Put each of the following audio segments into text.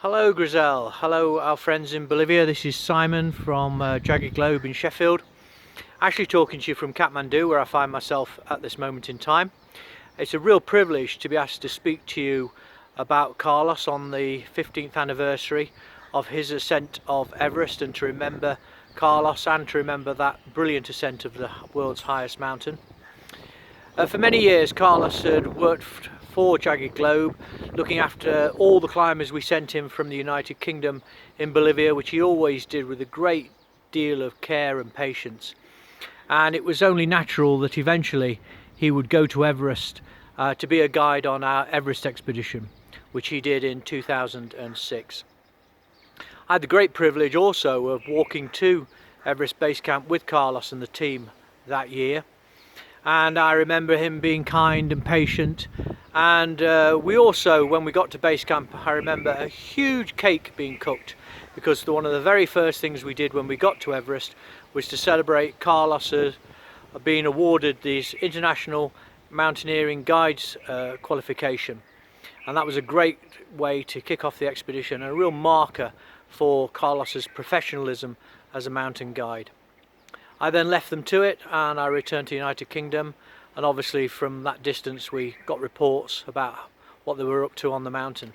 Hello Grizel, hello our friends in Bolivia. This is Simon from Jagged Globe in Sheffield. Actually talking to you from Kathmandu, where I find myself at this moment in time. It's a real privilege to be asked to speak to you about Carlos on the 15th anniversary of his ascent of Everest, and to remember Carlos and to remember that brilliant ascent of the world's highest mountain. For many years Carlos had worked for Jagged Globe, looking after all the climbers we sent him from the United Kingdom in Bolivia, which he always did with a great deal of care and patience. And it was only natural that eventually he would go to Everest to be a guide on our Everest expedition, which he did in 2006. I had the great privilege also of walking to Everest Base Camp with Carlos and the team that year. And I remember him being kind and patient, and we also, when we got to base camp, I remember a huge cake being cooked, because one of the very first things we did when we got to Everest was to celebrate Carlos being awarded this International Mountaineering Guides qualification, and that was a great way to kick off the expedition and a real marker for Carlos's professionalism as a mountain guide. I then left them to it and I returned to the United Kingdom, and obviously from that distance we got reports about what they were up to on the mountain.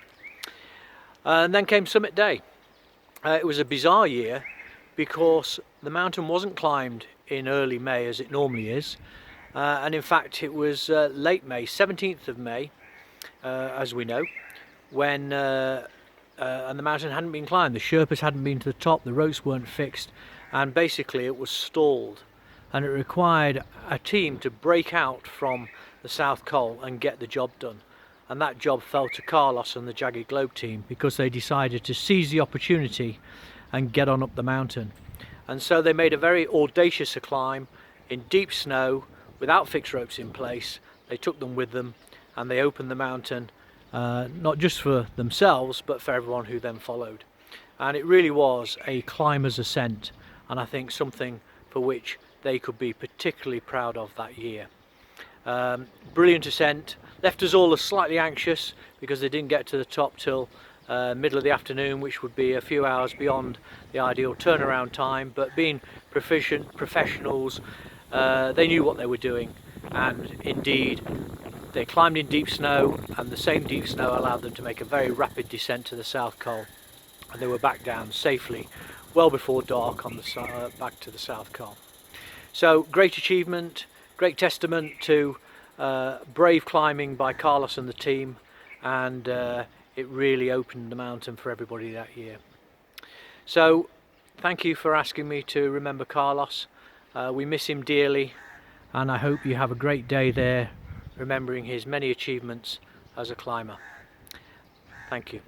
And then came summit day. It was a bizarre year because the mountain wasn't climbed in early May as it normally is, and in fact it was late May, 17th of May, as we know, when and the mountain hadn't been climbed. The Sherpas hadn't been to the top, the ropes weren't fixed, and basically it was stalled, and it required a team to break out from the South Col and get the job done. And that job fell to Carlos and the Jagged Globe team, because they decided to seize the opportunity and get on up the mountain. And so they made a very audacious climb in deep snow without fixed ropes in place. They took them with them and they opened the mountain, not just for themselves but for everyone who then followed. And it really was a climber's ascent, and I think something for which they could be particularly proud of that year. Brilliant ascent, left us all slightly anxious because they didn't get to the top till middle of the afternoon, which would be a few hours beyond the ideal turnaround time, but being proficient professionals, they knew what they were doing, and indeed they climbed in deep snow, and the same deep snow allowed them to make a very rapid descent to the South Col, and they were back down safely well before dark on the back to the South Col. So great achievement, great testament to brave climbing by Carlos and the team, and it really opened the mountain for everybody that year. So thank you for asking me to remember Carlos. We miss him dearly, and I hope you have a great day there remembering his many achievements as a climber. Thank you.